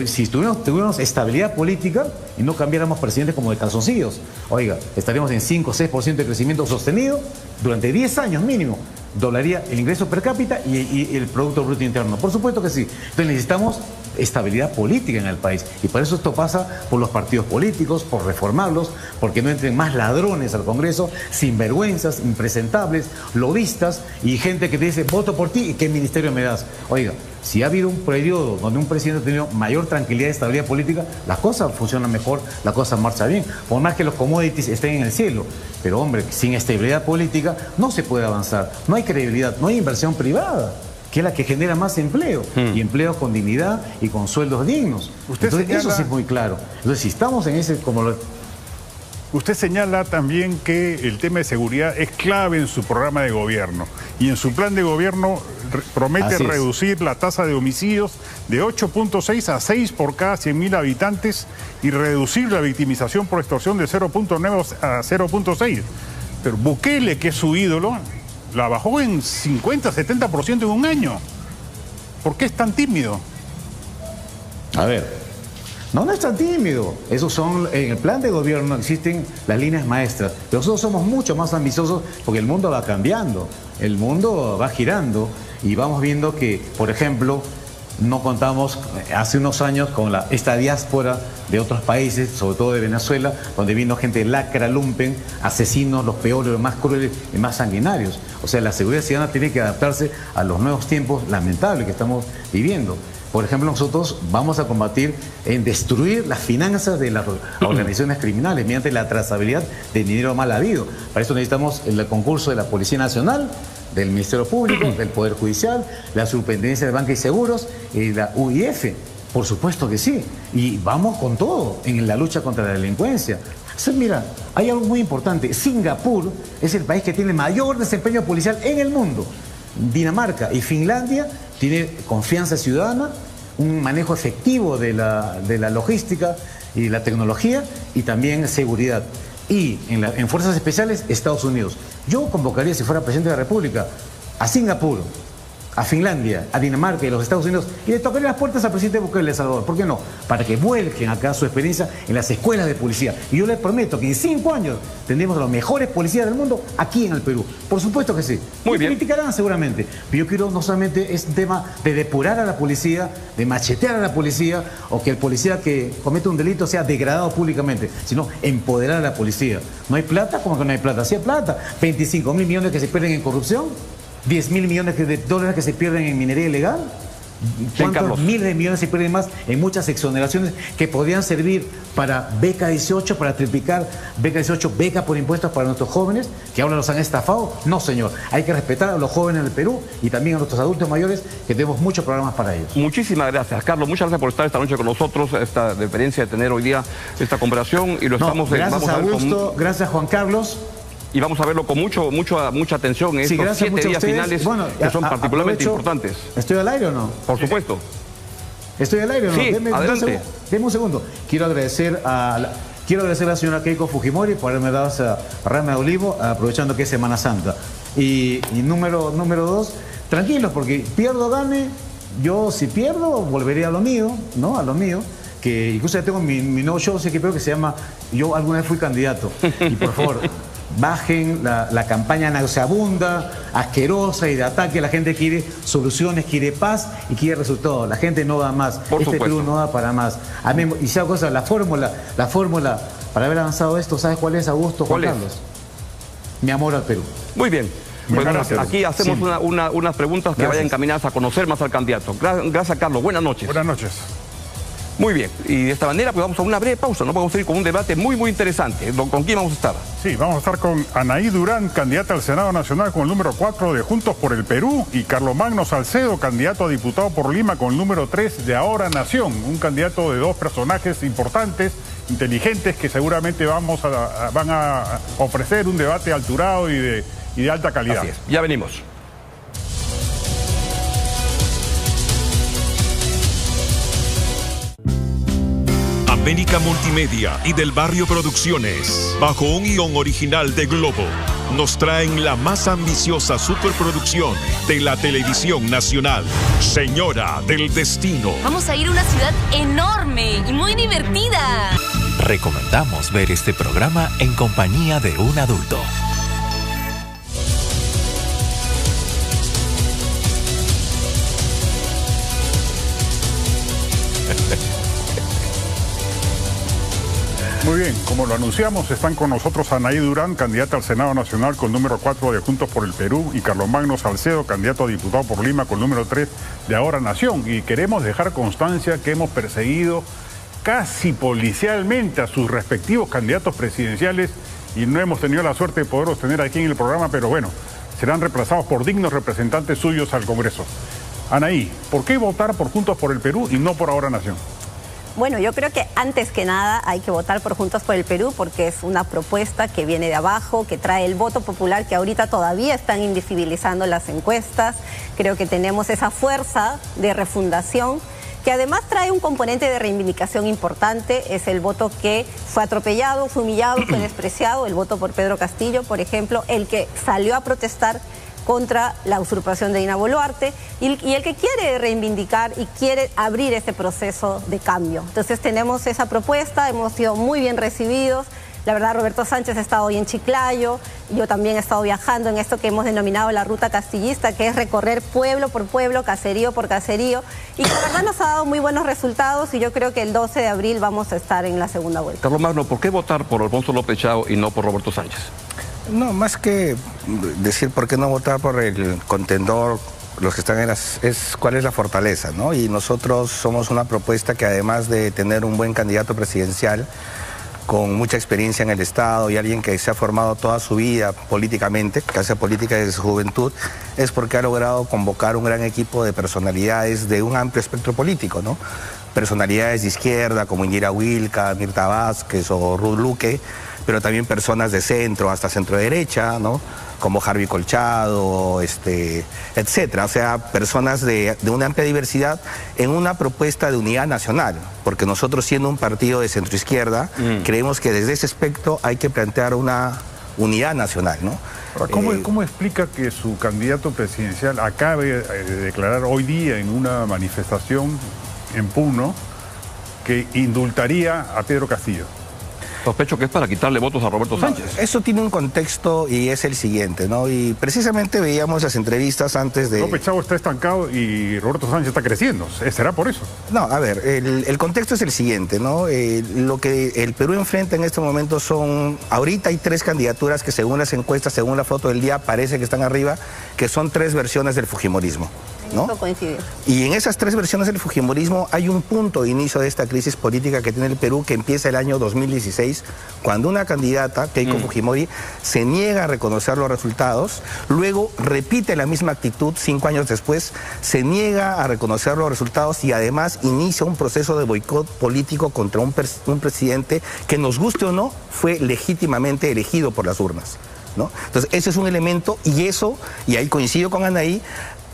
Si tuviéramos estabilidad política y no cambiáramos presidentes como de calzoncillos, oiga, estaríamos en 5 o 6% de crecimiento sostenido durante 10 años mínimo. Doblaría el ingreso per cápita y el Producto Bruto Interno. Por supuesto que sí. Entonces necesitamos estabilidad política en el país. Y por eso esto pasa por los partidos políticos, por reformarlos, porque no entren más ladrones al Congreso, sinvergüenzas, impresentables, lobistas y gente que te dice, voto por ti y qué ministerio me das. Oiga, si ha habido un periodo donde un presidente ha tenido mayor tranquilidad y estabilidad política, las cosas funcionan mejor, las cosas marchan bien. Por más que los commodities estén en el cielo. Pero hombre, sin estabilidad política no se puede avanzar. No hay credibilidad, no hay inversión privada, que es la que genera más empleo. Y empleo con dignidad y con sueldos dignos. Entonces, eso sí es muy claro. Entonces, si estamos en ese, Usted señala también que el tema de seguridad es clave en su programa de gobierno y en su plan de gobierno promete reducir la tasa de homicidios de 8.6 a 6 por cada 100.000 habitantes y reducir la victimización por extorsión de 0.9 a 0.6. Pero Bukele, que es su ídolo, la bajó en 50-70% en un año. ¿Por qué es tan tímido? A ver, no es tan tímido. Esos son, en el plan de gobierno existen las líneas maestras. Pero nosotros somos mucho más ambiciosos porque el mundo va cambiando, el mundo va girando y vamos viendo que, por ejemplo, no contamos hace unos años con esta diáspora de otros países, sobre todo de Venezuela, donde vino gente lacra, lumpen, asesinos, los peores, los más crueles y más sanguinarios. O sea, la seguridad ciudadana tiene que adaptarse a los nuevos tiempos lamentables que estamos viviendo. Por ejemplo, nosotros vamos a combatir en destruir las finanzas de las organizaciones criminales mediante la trazabilidad del dinero mal habido. Para eso necesitamos el concurso de la Policía Nacional, del Ministerio Público, del Poder Judicial, la Superintendencia de Banca y Seguros y la UIF. Por supuesto que sí. Y vamos con todo en la lucha contra la delincuencia. Entonces, mira, hay algo muy importante. Singapur es el país que tiene mayor desempeño policial en el mundo. Dinamarca y Finlandia tienen confianza ciudadana, un manejo efectivo de la logística y la tecnología y también seguridad. Y en Fuerzas Especiales, Estados Unidos. Yo convocaría, si fuera presidente de la República, a Singapur, a Finlandia, a Dinamarca y a los Estados Unidos y le tocaría las puertas al presidente Bukele de El Salvador. ¿Por qué no? Para que vuelquen acá su experiencia en las escuelas de policía. Y yo les prometo que en 5 años tendremos a los mejores policías del mundo aquí en el Perú. Por supuesto que sí. Muy bien. Criticarán seguramente. Pero yo quiero no solamente es un tema de depurar a la policía, de machetear a la policía o que el policía que comete un delito sea degradado públicamente, sino empoderar a la policía. ¿No hay plata? ¿Cómo que no hay plata? Sí hay plata. 25.000 millones que se pierden en corrupción. 10.000 millones de dólares que se pierden en minería ilegal. cuántos miles de millones se pierden más en muchas exoneraciones que podrían servir para beca 18, para triplicar beca 18, beca por impuestos para nuestros jóvenes, que ahora los han estafado. No, señor, hay que respetar a los jóvenes del Perú y también a nuestros adultos mayores, que tenemos muchos programas para ellos. Muchísimas gracias, Carlos. Muchas gracias por estar esta noche con nosotros, esta deferencia de tener hoy día esta conversación y lo estamos... Gracias, vamos a Augusto, gracias, Juan Carlos. Y vamos a verlo con mucha atención en estos 7 días finales, que son particularmente importantes. ¿Estoy al aire o no? Por supuesto. ¿Estoy al aire o no? Sí, adelante. Deme un segundo. Quiero agradecer a la señora Keiko Fujimori por haberme dado esa rama de olivo, aprovechando que es Semana Santa. Y número 2, tranquilos, porque pierdo o gane, yo si pierdo volveré a lo mío, ¿no? A lo mío. Que incluso ya tengo mi nuevo show, sé que creo que se llama Yo alguna vez fui candidato. Y por favor, bajen la campaña nauseabunda, asquerosa y de ataque. La gente quiere soluciones, quiere paz y quiere resultados. La gente no da más. Perú no da para más. A mí, y sea cosa, la fórmula para haber avanzado esto, ¿sabes cuál es, Augusto, Juan Carlos? Mi amor al Perú. Muy bien. Bueno, aquí hacemos unas preguntas que vayan encaminadas a conocer más al candidato. Gracias, Carlos. Buenas noches. Buenas noches. Muy bien, y de esta manera pues vamos a una breve pausa, ¿no? Vamos a ir con un debate muy interesante. ¿Con quién vamos a estar? Sí, vamos a estar con Anaí Durán, candidata al Senado Nacional con el número 4 de Juntos por el Perú, y Carlomagno Salcedo, candidato a diputado por Lima con el número 3 de Ahora Nación, un candidato de dos personajes importantes, inteligentes, que seguramente van a ofrecer un debate alturado y de alta calidad. Así es, ya venimos. América Multimedia y Del Barrio Producciones, bajo un guión original de Globo, nos traen la más ambiciosa superproducción de la televisión nacional, Señora del Destino. Vamos a ir a una ciudad enorme y muy divertida. Recomendamos ver este programa en compañía de un adulto. Muy bien, como lo anunciamos, están con nosotros Anaí Durán, candidata al Senado Nacional con el número 4 de Juntos por el Perú, y Carlomagno Salcedo, candidato a diputado por Lima con el número 3 de Ahora Nación. Y queremos dejar constancia que hemos perseguido casi policialmente a sus respectivos candidatos presidenciales y no hemos tenido la suerte de poderlos tener aquí en el programa, pero bueno, serán reemplazados por dignos representantes suyos al Congreso. Anaí, ¿por qué votar por Juntos por el Perú y no por Ahora Nación? Bueno, yo creo que antes que nada hay que votar por Juntos por el Perú porque es una propuesta que viene de abajo, que trae el voto popular que ahorita todavía están invisibilizando las encuestas. Creo que tenemos esa fuerza de refundación que además trae un componente de reivindicación importante. Es el voto que fue atropellado, fue humillado, fue despreciado, el voto por Pedro Castillo, por ejemplo, el que salió a protestar contra la usurpación de Dina Boluarte y el que quiere reivindicar y quiere abrir ese proceso de cambio. Entonces tenemos esa propuesta, hemos sido muy bien recibidos. La verdad, Roberto Sánchez ha estado hoy en Chiclayo, yo también he estado viajando en esto que hemos denominado la ruta castillista, que es recorrer pueblo por pueblo, caserío por caserío, y que la verdad nos ha dado muy buenos resultados y yo creo que el 12 de abril vamos a estar en la segunda vuelta. Carlomagno, ¿por qué votar por Alfonso López Chao y no por Roberto Sánchez? No, más que decir por qué no votar por el contendor, los que están es cuál es la fortaleza, ¿no? Y nosotros somos una propuesta que además de tener un buen candidato presidencial, con mucha experiencia en el Estado y alguien que se ha formado toda su vida políticamente, que hace política desde su juventud, es porque ha logrado convocar un gran equipo de personalidades de un amplio espectro político, ¿no? Personalidades de izquierda como Indira Wilca, Mirta Vázquez o Ruth Luque, pero también personas de centro hasta centro derecha, ¿no? Como Harvey Colchado, etcétera. O sea, personas de una amplia diversidad en una propuesta de unidad nacional, porque nosotros, siendo un partido de centroizquierda, creemos que desde ese aspecto hay que plantear una unidad nacional, ¿no? Ahora, ¿cómo explica que su candidato presidencial acabe de declarar hoy día en una manifestación en Puno que indultaría a Pedro Castillo? Sospecho que es para quitarle votos a Roberto Sánchez. Eso tiene un contexto y es el siguiente, ¿no? Y precisamente veíamos las entrevistas antes de... López Chao está estancado y Roberto Sánchez está creciendo. ¿Será por eso? No, a ver, el contexto es el siguiente, ¿no? Lo que el Perú enfrenta en este momento son... Ahorita hay 3 candidaturas que según las encuestas, según la foto del día, parece que están arriba, que son 3 versiones del fujimorismo. ¿no? Eso coincide. Y en esas tres versiones del fujimorismo hay un punto de inicio de esta crisis política que tiene el Perú que empieza el año 2016, cuando una candidata, Keiko Fujimori, se niega a reconocer los resultados, luego repite la misma actitud 5 años después, se niega a reconocer los resultados y además inicia un proceso de boicot político contra un presidente que, nos guste o no, fue legítimamente elegido por las urnas, ¿no? Entonces, ese es un elemento y ahí coincido con Anaí,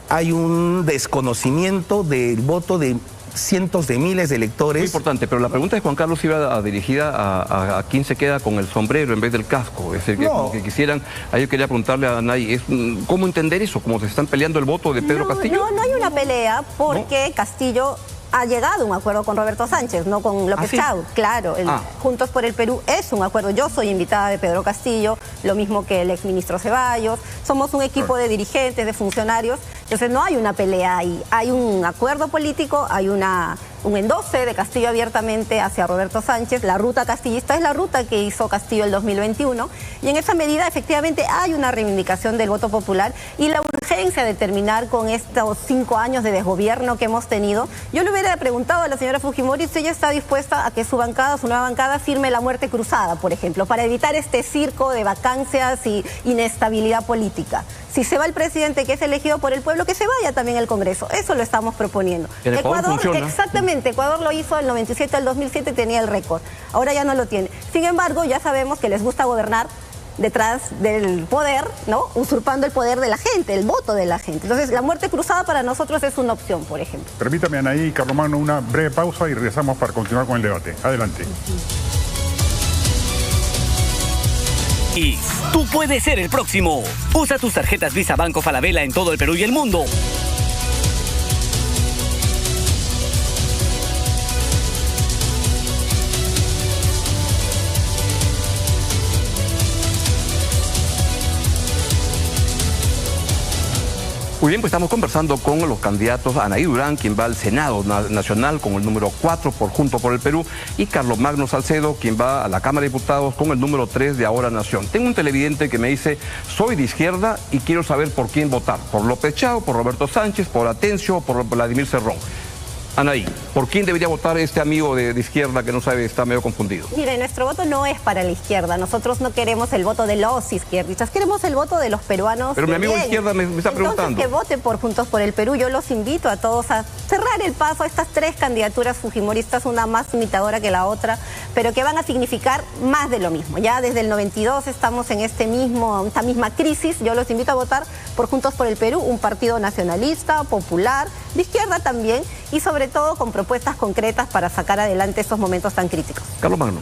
hay un desconocimiento del voto de cientos de miles de electores. Muy importante, pero la pregunta de Juan Carlos iba dirigida a quién se queda con el sombrero en vez del casco. Es decir, que quisieran, ahí yo quería preguntarle a Anaí, ¿cómo entender eso? ¿Cómo se están peleando el voto de Pedro Castillo? No hay una pelea porque Castillo ha llegado a un acuerdo con Roberto Sánchez, no con López Chau. Claro, Juntos por el Perú es un acuerdo. Yo soy invitada de Pedro Castillo, lo mismo que el exministro Ceballos. Somos un equipo de dirigentes, de funcionarios. Entonces no hay una pelea ahí. Hay un acuerdo político, hay un endose de Castillo abiertamente hacia Roberto Sánchez. La ruta castillista es la ruta que hizo Castillo el 2021. Y en esa medida efectivamente hay una reivindicación del voto popular y la urgencia de terminar con estos 5 años de desgobierno que hemos tenido. Yo le hubiera preguntado a la señora Fujimori si ella está dispuesta a que su bancada, su nueva bancada, firme la muerte cruzada, por ejemplo, para evitar este circo de vacancias y inestabilidad política. Si se va el presidente que es elegido por el pueblo, que se vaya también el Congreso. Eso lo estamos proponiendo. ¿En Ecuador funciona? Exactamente. Ecuador lo hizo del 97 al 2007, tenía el récord. Ahora ya no lo tiene. Sin embargo, ya sabemos que les gusta gobernar detrás del poder, ¿no? Usurpando el poder de la gente, el voto de la gente. Entonces, la muerte cruzada para nosotros es una opción, por ejemplo. Permítame, Anaí y Carlomagno, una breve pausa y regresamos para continuar con el debate. Adelante. Y tú puedes ser el próximo. Usa tus tarjetas Visa Banco Falabella en todo el Perú y el mundo. Muy bien, pues estamos conversando con los candidatos Anaí Durán, quien va al Senado Nacional con el número 4 por Juntos por el Perú, y Carlomagno Salcedo, quien va a la Cámara de Diputados con el número 3 de Ahora Nación. Tengo un televidente que me dice, soy de izquierda y quiero saber por quién votar, por López Chau, por Roberto Sánchez, por Atencio o por Vladimir Cerrón. Anaí, ¿por quién debería votar este amigo de izquierda que no sabe, está medio confundido? Mire, nuestro voto no es para la izquierda. Nosotros no queremos el voto de los izquierdistas, queremos el voto de los peruanos. Pero mi amigo de izquierda me está preguntando. Entonces, que vote por Juntos por el Perú. Yo los invito a todos a cerrar el paso a estas 3 candidaturas fujimoristas, una más imitadora que la otra, pero que van a significar más de lo mismo. Ya desde el 92 estamos en esta misma crisis. Yo los invito a votar por Juntos por el Perú, un partido nacionalista, popular, de izquierda también, y sobre todo con propuestas concretas para sacar adelante estos momentos tan críticos. Carlomagno.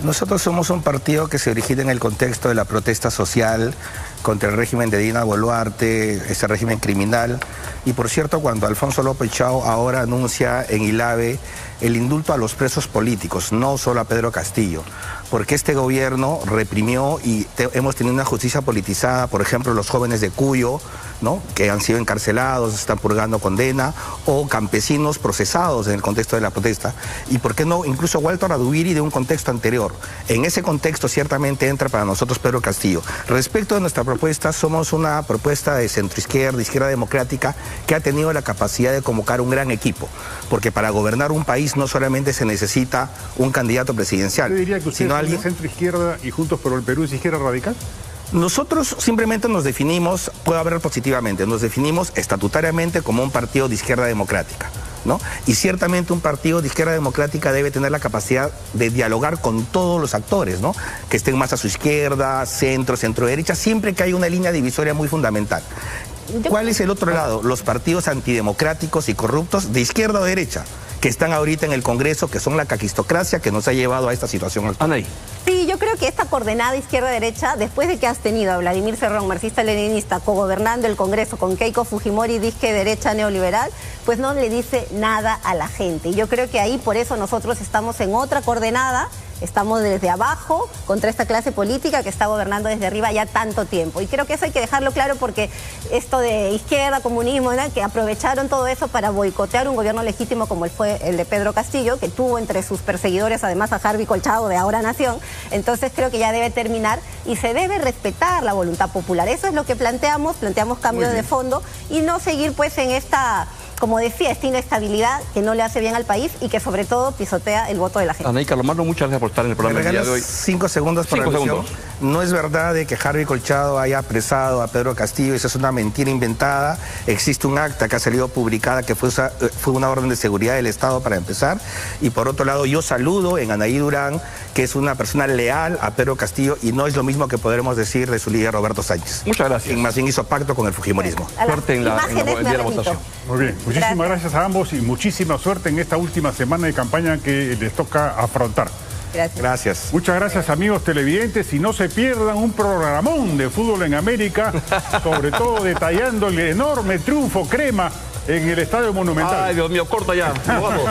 Nosotros somos un partido que se origina en el contexto de la protesta social contra el régimen de Dina Boluarte, ese régimen criminal. Y por cierto, cuando Alfonso López Chau ahora anuncia en ILAVE el indulto a los presos políticos, no solo a Pedro Castillo, porque este gobierno reprimió y hemos tenido una justicia politizada, por ejemplo, los jóvenes de Cuyo, ¿no?, que han sido encarcelados, están purgando condena, o campesinos procesados en el contexto de la protesta. Y por qué no, incluso Walter Radubiri de un contexto anterior. En ese contexto ciertamente entra para nosotros Pedro Castillo. Respecto de nuestra propuesta, somos una propuesta de centroizquierda, de izquierda democrática, que ha tenido la capacidad de convocar un gran equipo, porque para gobernar un país no solamente se necesita un candidato presidencial, ¿Usted diría que usted sino es alguien... de centroizquierda y Juntos por el Perú es izquierda radical? Nosotros simplemente nos definimos, puedo hablar positivamente, nos definimos estatutariamente como un partido de izquierda democrática, ¿no? Y ciertamente un partido de izquierda democrática debe tener la capacidad de dialogar con todos los actores, ¿no?, que estén más a su izquierda, centro, centro-derecha, siempre que haya una línea divisoria muy fundamental. ¿Cuál es el otro lado? Los partidos antidemocráticos y corruptos de izquierda o derecha, que están ahorita en el Congreso, que son la caquistocracia que nos ha llevado a esta situación actual. Anaí. Sí, yo creo que esta coordenada izquierda-derecha, después de que has tenido a Vladimir Cerrón, marxista-leninista, cogobernando el Congreso con Keiko Fujimori, disque derecha neoliberal, pues no le dice nada a la gente. Y yo creo que ahí por eso nosotros estamos en otra coordenada. Estamos desde abajo contra esta clase política que está gobernando desde arriba ya tanto tiempo. Y creo que eso hay que dejarlo claro porque esto de izquierda, comunismo, ¿no?, que aprovecharon todo eso para boicotear un gobierno legítimo como fue el de Pedro Castillo, que tuvo entre sus perseguidores además a Harvey Colchado de Ahora Nación. Entonces creo que ya debe terminar y se debe respetar la voluntad popular. Eso es lo que planteamos cambios de fondo y no seguir pues en esta, como decía, esta inestabilidad que no le hace bien al país y que sobre todo pisotea el voto de la gente. Anaí Carlomagno, muchas gracias por estar en el programa del día de hoy. 5 segundos por alusión. No es verdad de que Harvey Colchado haya apresado a Pedro Castillo, esa es una mentira inventada. Existe un acta que ha salido publicada que fue una orden de seguridad del Estado para empezar. Y por otro lado, yo saludo en Anaí Durán, que es una persona leal a Pedro Castillo y no es lo mismo que podremos decir de su líder Roberto Sánchez. Muchas gracias. Quien más bien hizo pacto con el fujimorismo. Suerte en el día de la votación. Muy bien, muchísimas gracias a ambos y muchísima suerte en esta última semana de campaña que les toca afrontar. Gracias. Muchas gracias, amigos televidentes, y no se pierdan un programón de fútbol en América, sobre todo detallando el enorme triunfo crema en el Estadio Monumental. Ay, Dios mío, corta ya. Nos vamos.